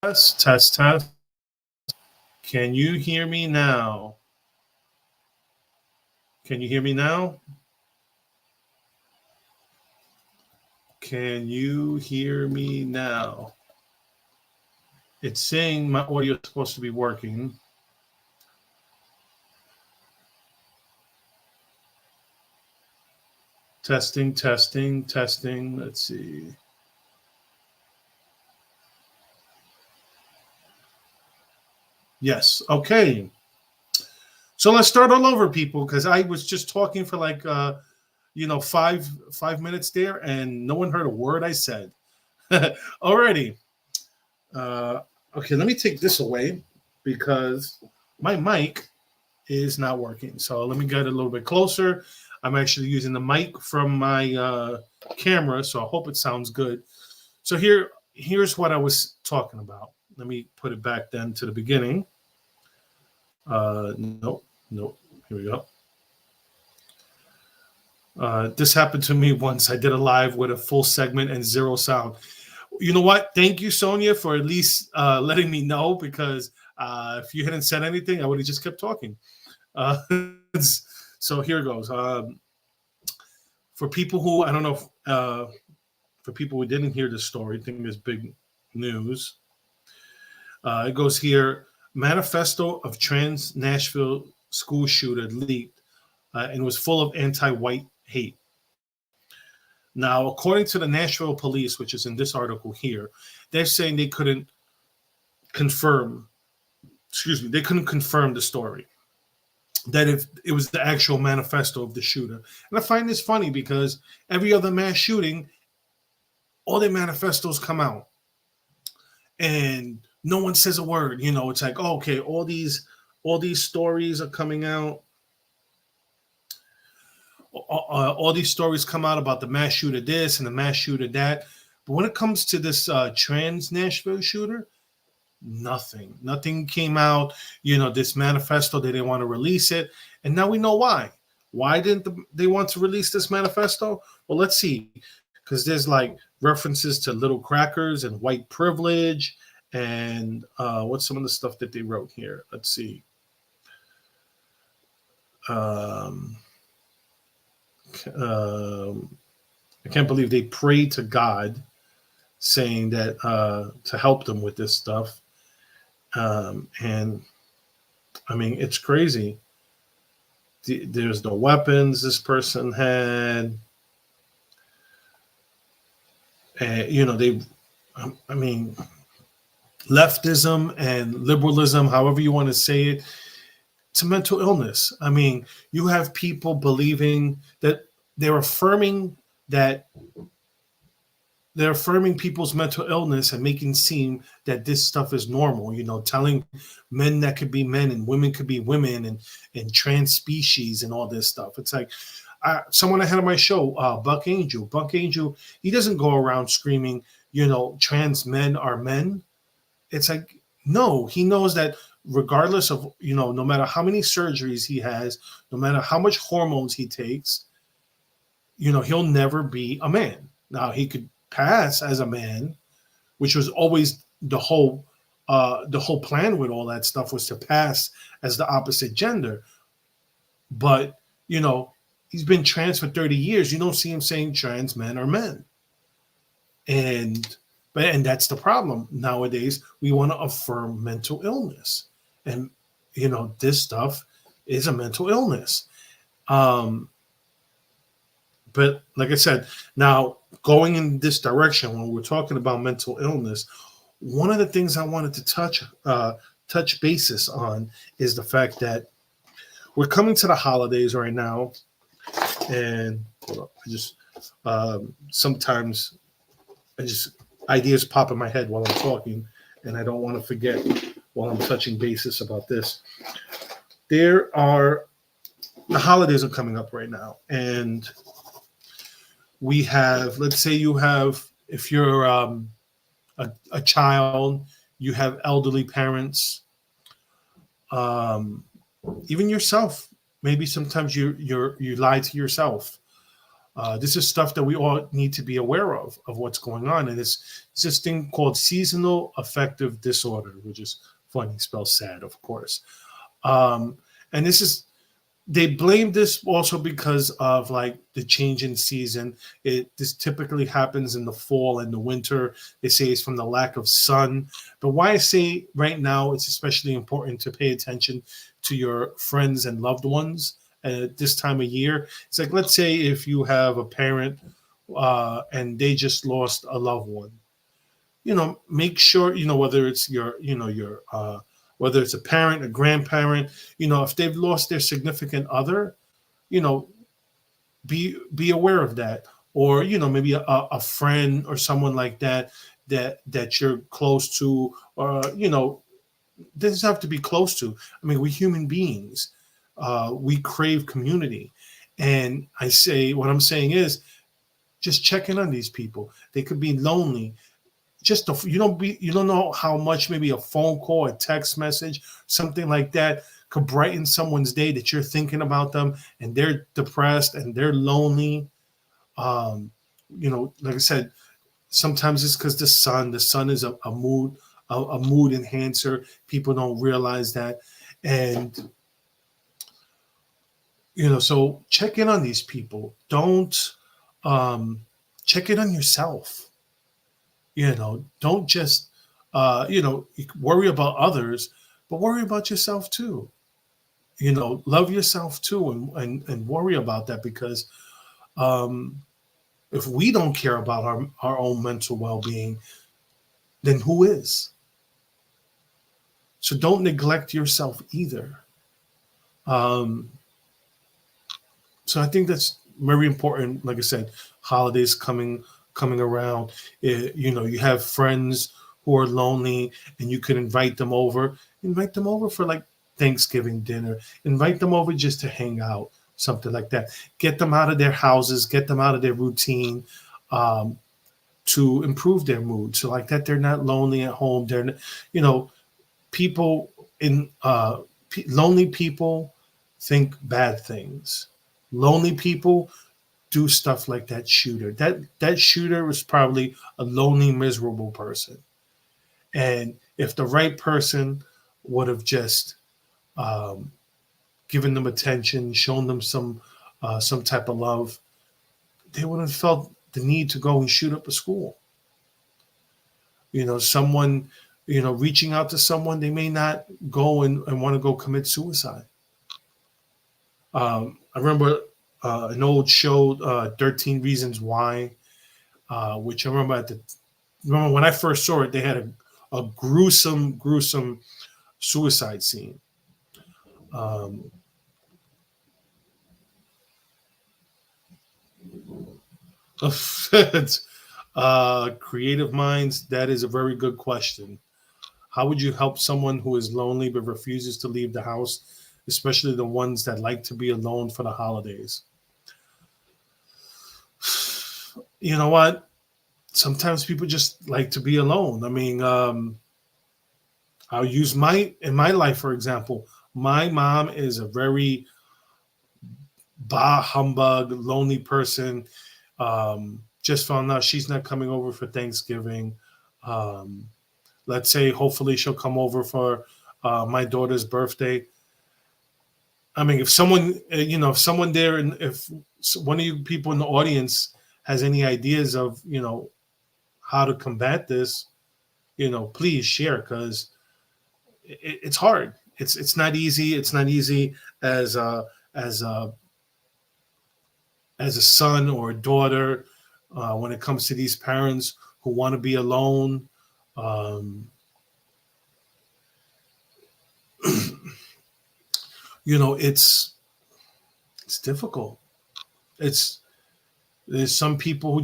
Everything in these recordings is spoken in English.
Test, test, test. Can you hear me now? Can you hear me now? Can you hear me now? It's saying my audio is supposed to be working. Testing, testing, testing. Let's see. Yes. Okay. So let's start all over, people, because I was just talking for like 5 minutes there, and no one heard a word I said. Alrighty. Okay, let me take this away because my mic is not working. So let me get a little bit closer. I'm actually using the mic from my camera, so I hope it sounds good. So here's what I was talking about. Let me put it back then to the beginning. Nope. Here we go. This happened to me once. I did a live with a full segment and zero sound. You know what? Thank you, Sonia, for at least letting me know, because if you hadn't said anything, I would have just kept talking. So here goes. For people who, I don't know, for people who didn't hear the story, I think it's big news. It goes here. Manifesto of trans Nashville school shooter leaked and was full of anti-white hate. Now, according to the Nashville police, which is in this article here, they're saying they couldn't confirm the story, that if it was the actual manifesto of the shooter. And I find this funny because every other mass shooting, all their manifestos come out and no one says a word. It's like, oh, okay, all these stories are coming out. All these stories come out about the mass shooter this and the mass shooter that. But when it comes to this trans Nashville shooter, nothing came out. This manifesto, they didn't want to release it. And now we know why. Why didn't they want to release this manifesto? Well, let's see. Because there's like references to little crackers and white privilege. And what's some of the stuff that they wrote here? Let's see. I can't believe they prayed to God, saying that to help them with this stuff. And I mean, it's crazy. There's no weapons this person had. Leftism and liberalism, however you want to say it, it's a mental illness. I mean, you have people believing that they're affirming people's mental illness and making it seem that this stuff is normal, telling men that could be men and women could be women and trans species and all this stuff. It's like someone I had on my show, Buck Angel, he doesn't go around screaming, trans men are men. It's like, no, he knows that regardless of, no matter how many surgeries he has, no matter how much hormones he takes, he'll never be a man. Now, he could pass as a man, which was always the whole plan with all that stuff, was to pass as the opposite gender. But, he's been trans for 30 years. You don't see him saying trans men are men. And that's the problem. Nowadays, we want to affirm mental illness. And, this stuff is a mental illness. But like I said, now going in this direction, when we're talking about mental illness, one of the things I wanted to touch basis on is the fact that we're coming to the holidays right now. And sometimes ideas pop in my head while I'm talking, and I don't want to forget while I'm touching basis about this. The holidays are coming up right now, and we have, let's say if you're a child, you have elderly parents, even yourself. Maybe sometimes you lie to yourself. This is stuff that we all need to be aware of what's going on. And it's this thing called seasonal affective disorder, which is funny, spelled sad, of course. Um, and they blame this also because of like the change in season. This typically happens in the fall and the winter. They say it's from the lack of sun. But why I say right now it's especially important to pay attention to your friends and loved ones at this time of year. It's like, let's say if you have a parent and they just lost a loved one, make sure, whether it's your whether it's a parent, a grandparent, if they've lost their significant other, you know, be aware of that. Or, maybe a friend or someone like that you're close to, or, doesn't have to be close to. I mean, we're human beings. We crave community. And what I'm saying is just check in on these people. They could be lonely. You don't know how much maybe a phone call, a text message, something like that could brighten someone's day, that you're thinking about them and they're depressed and they're lonely. Like I said, sometimes it's because the sun is a mood enhancer. People don't realize that. And so check in on these people. Don't check in on yourself. Don't just worry about others, but worry about yourself too. Love yourself too, and worry about that, because if we don't care about our own mental well-being, then who is? So don't neglect yourself either. So I think that's very important. Like I said, holidays coming around. You have friends who are lonely, and you could invite them over. Invite them over for like Thanksgiving dinner. Invite them over just to hang out, something like that. Get them out of their houses, get them out of their routine, to improve their mood. So like that, they're not lonely at home. People in lonely people think bad things. Lonely people do stuff like that shooter. That shooter was probably a lonely, miserable person. And if the right person would have just given them attention, shown them some type of love, they wouldn't have felt the need to go and shoot up a school. Someone, reaching out to someone, they may not go and want to go commit suicide. I remember an old show, 13 Reasons Why, which I remember when I first saw it, they had a gruesome suicide scene. Creative minds, that is a very good question. How would you help someone who is lonely but refuses to leave the house, especially the ones that like to be alone for the holidays? You know what? Sometimes people just like to be alone. I mean, I'll use in my life, for example. My mom is a very bah humbug, lonely person. Just found out she's not coming over for Thanksgiving. Let's say, hopefully, she'll come over for my daughter's birthday. I mean, if someone there, and if one of you people in the audience has any ideas of, how to combat this, please share, because it's hard. It's not easy. It's not easy as a son or a daughter, when it comes to these parents who want to be alone. It's difficult. There's some people who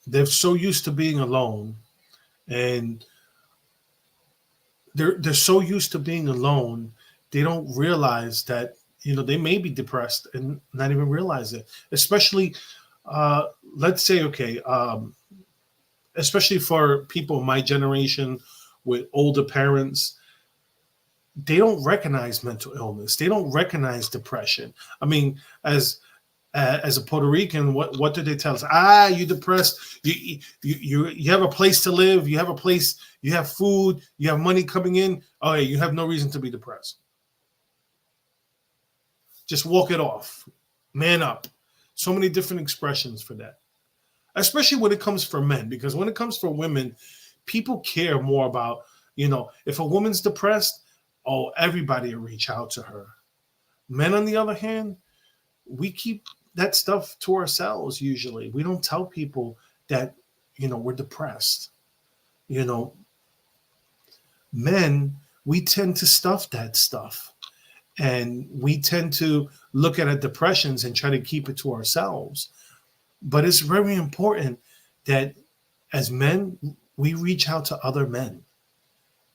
they're so used to being alone, and they're so used to being alone, they don't realize that they may be depressed and not even realize it. Especially, let's say, okay, especially for people in my generation with older parents, they don't recognize mental illness. They don't recognize depression. I mean, as As a Puerto Rican, what did they tell us? Ah, you depressed. You have a place to live. You have a place. You have food. You have money coming in. Oh, yeah, you have no reason to be depressed. Just walk it off. Man up. So many different expressions for that, especially when it comes for men, because when it comes for women, people care more about, if a woman's depressed, oh, everybody will reach out to her. Men, on the other hand, we keep that stuff to ourselves usually. We don't tell people that, we're depressed. Men, we tend to stuff that stuff. And we tend to look at our depressions and try to keep it to ourselves. But it's very important that as men, we reach out to other men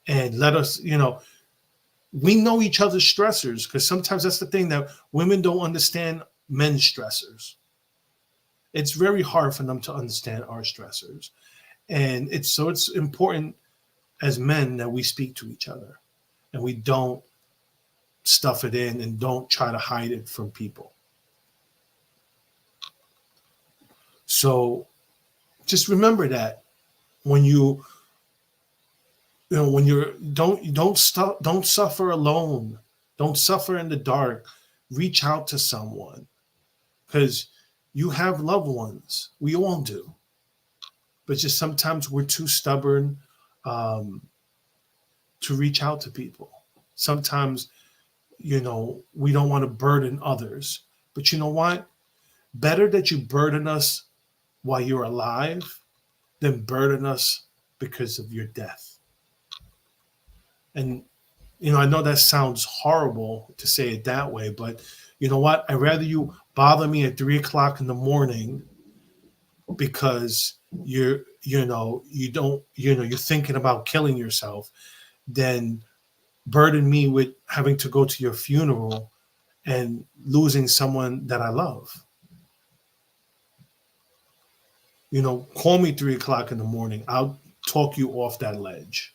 and let us, we know each other's stressors, because sometimes that's the thing that women don't understand men's stressors. It's very hard for them to understand our stressors. And it's important as men that we speak to each other and we don't stuff it in and don't try to hide it from people. So just remember that when don't suffer alone. Don't suffer in the dark. Reach out to someone, because you have loved ones. We all do. But just sometimes we're too stubborn to reach out to people. Sometimes, we don't want to burden others. But you know what? Better that you burden us while you're alive than burden us because of your death. And, I know that sounds horrible to say it that way, but you know what? I'd rather you bother me at 3:00 in the morning because you're thinking about killing yourself than burden me with having to go to your funeral and losing someone that I love. Call me 3:00 in the morning. I'll talk you off that ledge.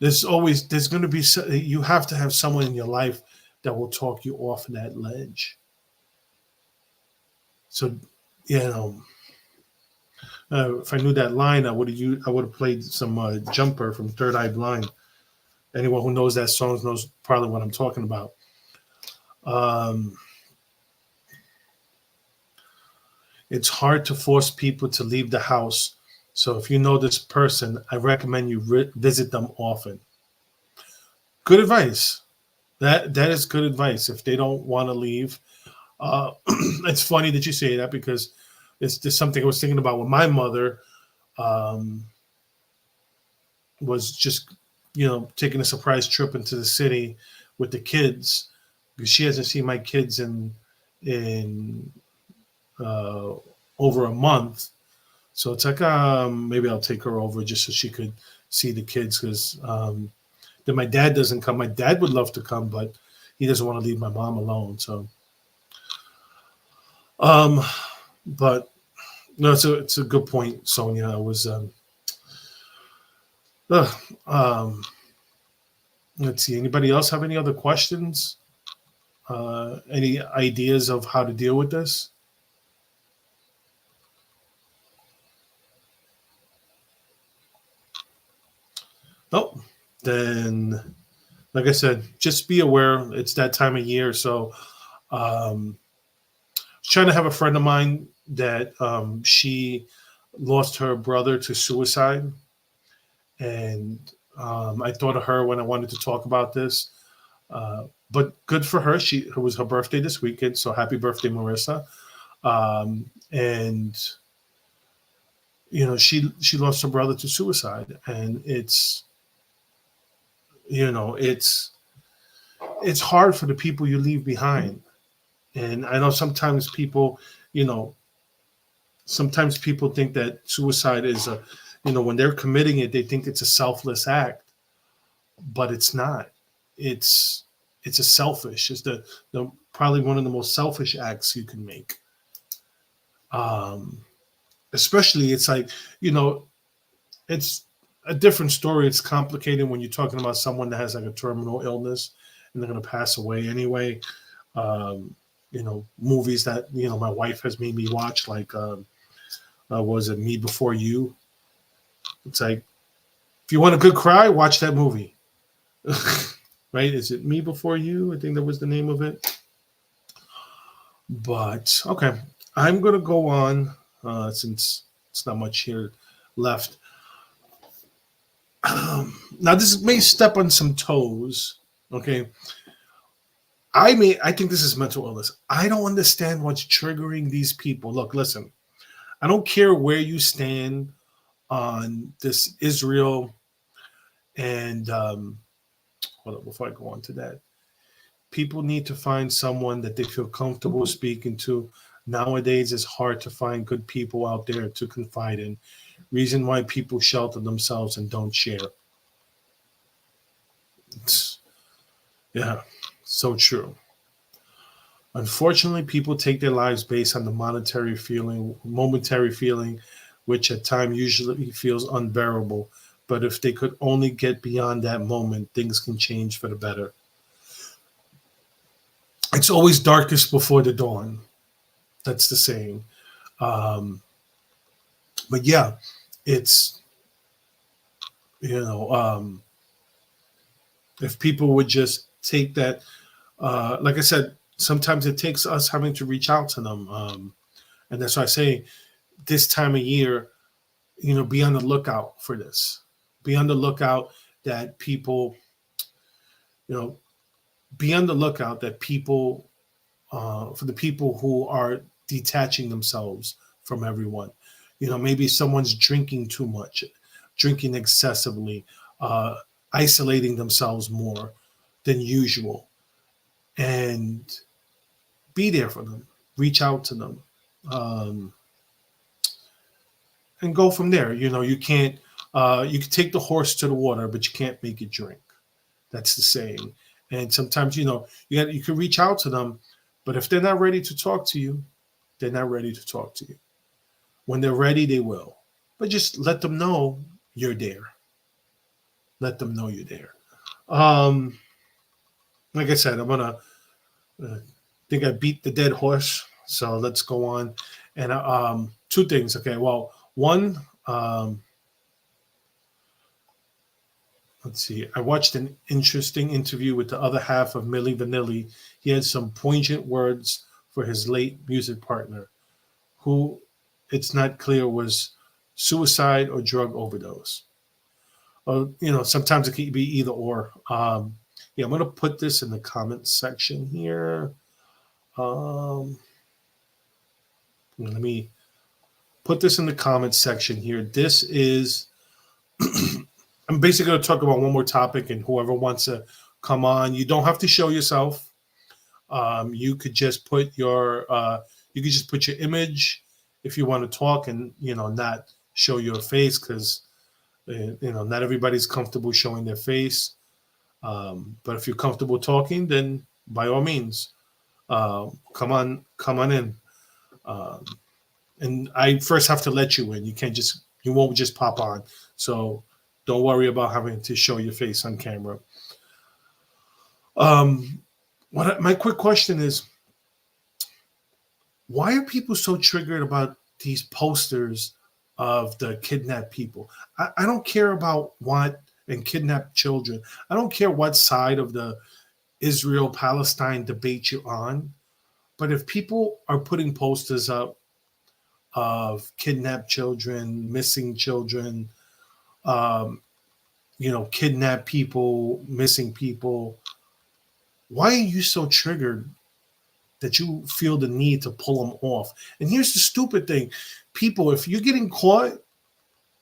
There's going to be, you have to have someone in your life that will talk you off that ledge. So, if I knew that line, I would have played some Jumper from Third Eye Blind. Anyone who knows that song knows probably what I'm talking about. It's hard to force people to leave the house. So if you know this person, I recommend you visit them often. Good advice. That is good advice. If they don't want to leave, it's funny that you say that, because it's just something I was thinking about when my mother was just, taking a surprise trip into the city with the kids, because she hasn't seen my kids in over a month. So it's like, maybe I'll take her over just so she could see the kids, because then my dad doesn't come. My dad would love to come, but he doesn't want to leave my mom alone. So, but no, it's a good point, Sonia. I was, let's see. Anybody else have any other questions? Any ideas of how to deal with this? Nope. Then, like I said, just be aware. It's that time of year. So, trying to have a friend of mine that she lost her brother to suicide. And I thought of her when I wanted to talk about this. But good for her. It was her birthday this weekend. So happy birthday, Marissa. And she lost her brother to suicide, and it's hard for the people you leave behind. And I know sometimes people think that suicide is when they're committing it, they think it's a selfless act, but it's not. It's a selfish. It's the probably one of the most selfish acts you can make. Especially, it's like, it's a different story. It's complicated when you're talking about someone that has like a terminal illness and they're going to pass away anyway. movies that my wife has made me watch, like was it Me Before You? It's like, if you want a good cry, watch that movie. Right? Is it Me Before You? I think that was the name of it. But okay, I'm gonna go on since it's not much here left. Now this may step on some toes. Okay, I think this is mental illness. I don't understand what's triggering these people. Look, listen. I don't care where you stand on this Israel and hold on before I go on to that. People need to find someone that they feel comfortable speaking to. Nowadays, it's hard to find good people out there to confide in. Reason why people shelter themselves and don't share. Yeah, so true. Unfortunately, people take their lives based on the momentary feeling, which at times usually feels unbearable. But if they could only get beyond that moment, things can change for the better. It's always darkest before the dawn. That's the saying. Um, but yeah, it's, you know, if people would just take that, like I said, sometimes it takes us having to reach out to them. And that's why I say this time of year, be on the lookout for this. Be on the lookout that people, you know, be on the lookout that people, for the people who are detaching themselves from everyone. Maybe someone's drinking too much, drinking excessively, uh, isolating themselves more than usual, and be there for them. Reach out to them, um, and go from there. You can't. You can take the horse to the water, but you can't make it drink. That's the saying. And sometimes, you can reach out to them, but if they're not ready to talk to you, they're not ready to talk to you. When they're ready, they will. But just let them know you're there. Let them know you're there. Um, like I said, I'm gonna think I beat the dead horse. So let's go on. And two things. Okay. Well, one, let's see. I watched an interesting interview with the other half of Milli Vanilli. He had some poignant words for his late music partner, who it's not clear was suicide or drug overdose. Or, sometimes it can be either or. Yeah, I'm going to put this in the comments section here. Let me put this in the comments section here. This is, I'm basically going to talk about one more topic, and whoever wants to come on, you don't have to show yourself. You could just put your image if you want to talk, and not show your face, because not everybody's comfortable showing their face. But if you're comfortable talking, then by all means, come on in. Um, and I first have to let you in. You won't just pop on. So don't worry about having to show your face on camera. My quick question is, why are people so triggered about these posters of the kidnapped people? I don't care about what and kidnapped children. I don't care what side of the Israel-Palestine debate you're on. But if people are putting posters up of kidnapped children, missing children, um, kidnapped people, missing people, why are you so triggered that you feel the need to pull them off? And here's the stupid thing. People, if you're getting caught,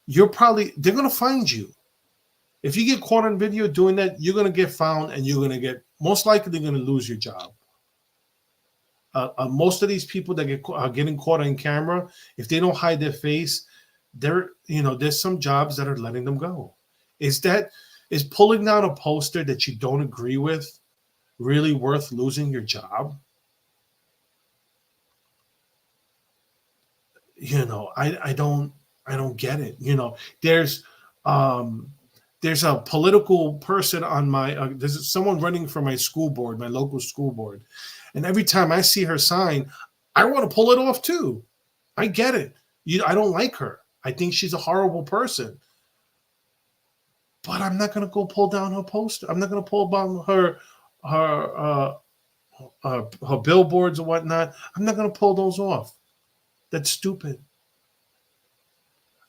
they're going to find you. If you get caught on video doing that, you're going to get found, and you're going to most likely going to lose your job. Most of these people that are getting caught on camera, if they don't hide their face, there's some jobs that are letting them go. Is pulling down a poster that you don't agree with really worth losing your job? I don't get it. There's there's a political person on my there's someone running for my school board, my local school board, and every time I see her sign, I want to pull it off too. I get it. I don't like her. I think she's a horrible person. But I'm not going to go pull down her poster. I'm not going to pull down her her billboards or whatnot. I'm not going to pull those off. That's stupid.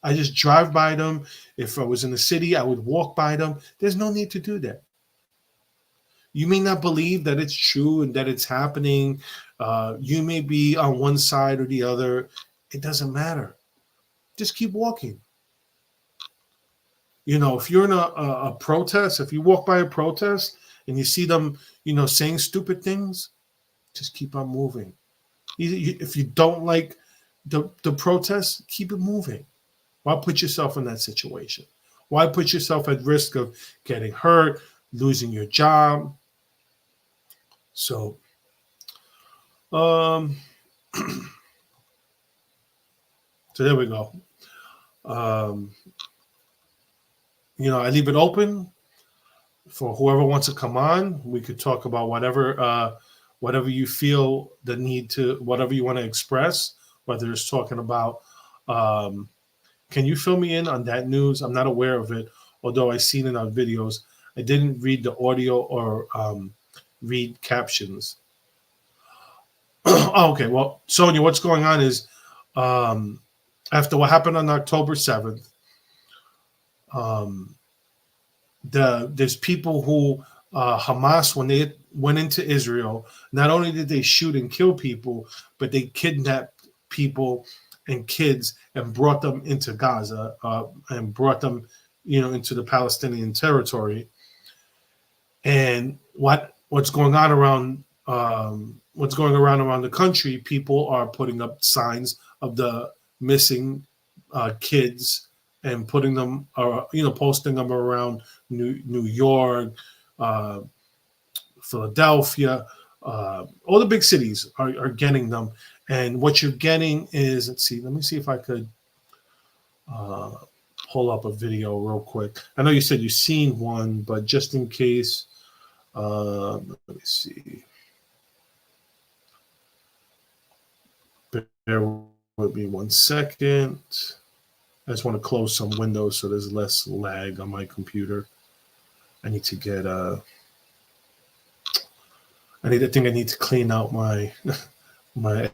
I just drive by them. If I was in the city, I would walk by them. There's no need to do that. You may not believe that it's true and that it's happening. You may be on one side or the other. It doesn't matter. Just keep walking. If you're in a protest, if you walk by a protest and you see them, saying stupid things, just keep on moving. If you don't like the protest, keep it moving. Why put yourself in that situation? Why put yourself at risk of getting hurt, losing your job? So, so there we go. I leave it open for whoever wants to come on. We could talk about whatever you feel the need to, whatever you want to express, whether it's talking about, can you fill me in on that news? I'm not aware of it, although I've seen it on videos. I didn't read the audio or read captions. Oh, okay, well, Sonia, what's going on is after what happened on October 7th, there's people who Hamas, when they went into Israel, not only did they shoot and kill people, but they kidnapped people and kids and brought them into Gaza and brought them, into the Palestinian territory. And what's going on around the country, people are putting up signs of the missing kids and putting them, posting them around New York, Philadelphia, all the big cities are getting them. And what you're getting is, let me see if I could pull up a video real quick. I know you said you've seen one, but just in case, let me see. Bear with me 1 second. I just want to close some windows so there's less lag on my computer. I need to get I think I need to clean out my I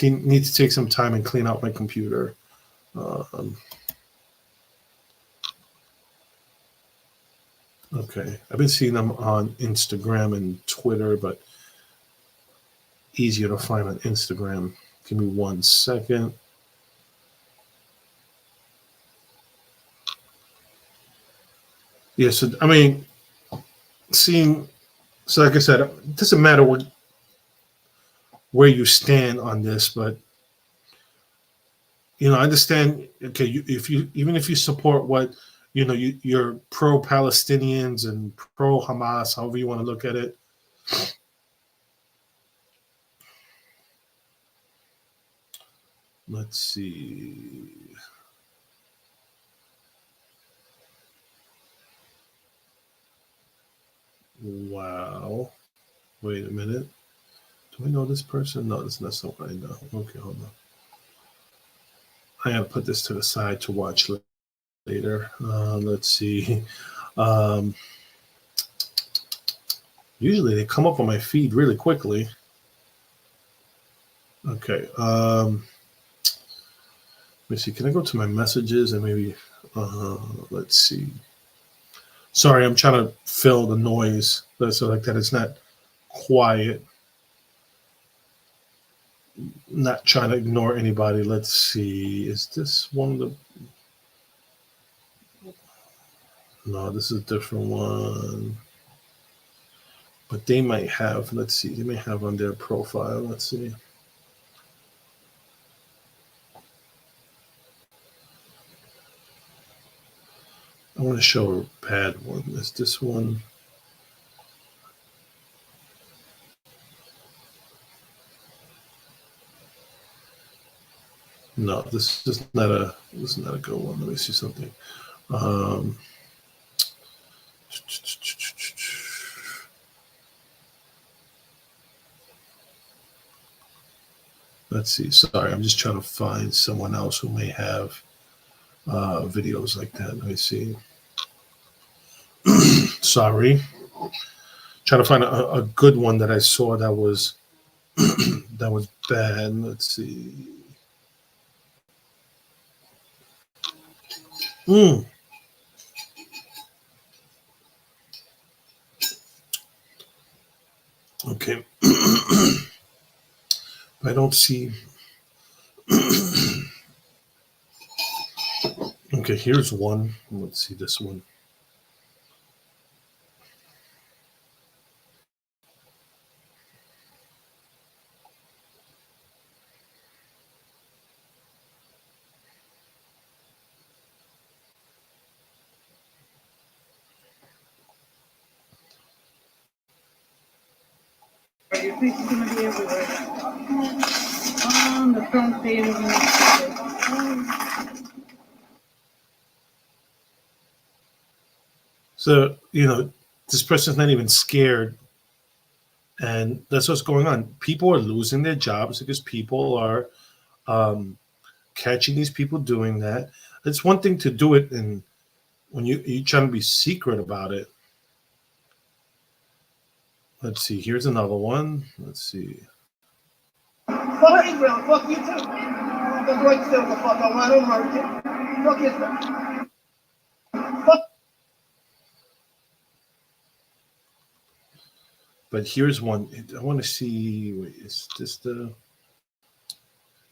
need to take some time and clean out my computer. Okay, I've been seeing them on Instagram and Twitter, but easier to find on Instagram. Give me 1 second. Yeah, so so like I said, it doesn't matter where you stand on this, but I understand. Okay, even if you support what you're pro-Palestinians and pro-Hamas, however you want to look at it. Let's see. Wow. Wait a minute. Do I know this person? No, that's not someone I know. Okay, hold on. I gotta put this to the side to watch later. Let's see. Usually they come up on my feed really quickly. Okay. Let me see. Can I go to my messages and maybe let's see. Sorry, I'm trying to fill the noise so like that it's not quiet. Not trying to ignore anybody. Let's see. Is this one of the? No, this is a different one. But they might have. Let's see. They may have on their profile. Let's see. I want to show a bad one. Is this one? No, this is not a good one. Let me see something. Let's see. Sorry, I'm just trying to find someone else who may have videos like that. Let me see. Sorry. Trying to find a good one that I saw that was that was bad. Let's see. Okay. I don't see. Okay, here's one. Let's see this one. Your face is gonna be everywhere. The front page is So, this person's not even scared. And that's what's going on. People are losing their jobs because people are catching these people doing that. It's one thing to do it, and when you're trying to be secret about it. Let's see. Here's another one. Let's see. Fuck Israel. Fuck you too. The white still the fuck on. I don't hurt you. Fuck Israel. Fuck. But here's one. I want to see. Wait, is this the?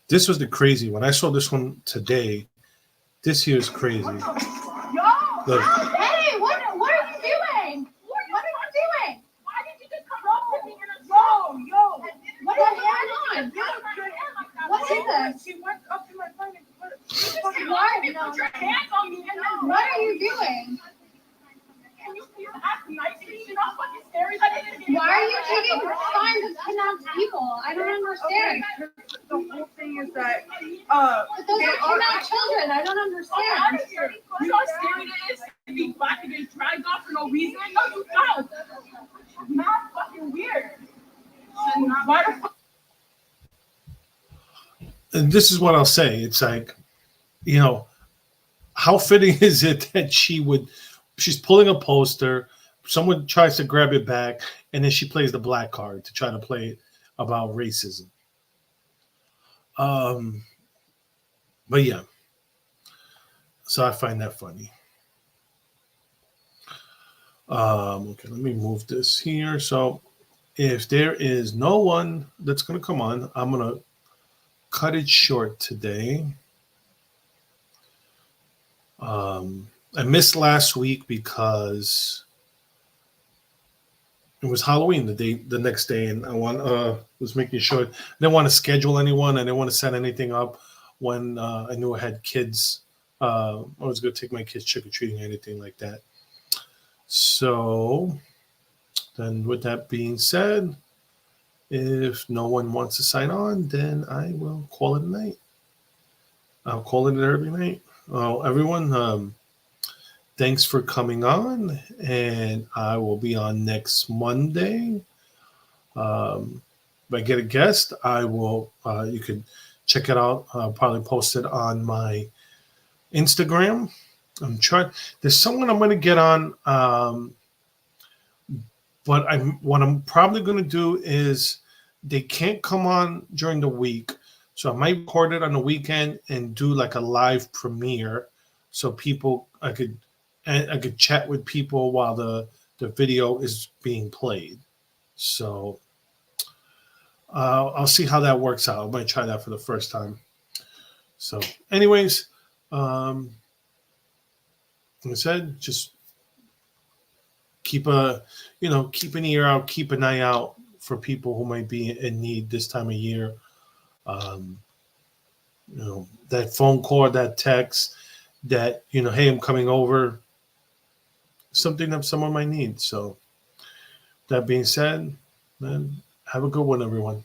This was the crazy one. I saw this one today. This here is crazy. Yo, hey, what are you doing? What are you doing? Why did you just come up to me and Yo, what is going on? What is this? She went up to my phone and put Put your hands on me. What are you doing? Can you please act nice? You're not fucking scary. Why are you taking signs of kidnapped people? I don't understand. The whole thing is that But those are kidnapped children. I don't understand. You know how scary it is to be black and get dragged off for no reason? No, you don't. Not fucking weird. Why the fuck? And this is what I'll say. It's like, how fitting is it that she's pulling a poster, someone tries to grab it back, and then she plays the black card to try to play it about racism. But yeah. So I find that funny. Okay, let me move this here. So if there is no one that's going to come on, I'm going to cut it short today. I missed last week because it was Halloween the next day, and I was making sure I didn't want to schedule anyone. I didn't want to set anything up when I knew I had kids. I was going to take my kids trick-or-treating or anything like that. So then with that being said, if no one wants to sign on, then I will call it a night. I'll call it an early night. Well, everyone, thanks for coming on, and I will be on next Monday. If I get a guest, I will. You can check it out. I'll probably post it on my Instagram. I'm trying. There's someone I'm going to get on, but what I'm probably going to do is they can't come on during the week, so I might record it on the weekend and do like a live premiere, so I could chat with people while the video is being played. So I'll see how that works out. I might try that for the first time. So anyways, like I said, just keep an ear out, keep an eye out for people who might be in need this time of year. That phone call, that text, that, hey, I'm coming over, something that someone might need. So that being said, man, have a good one, everyone.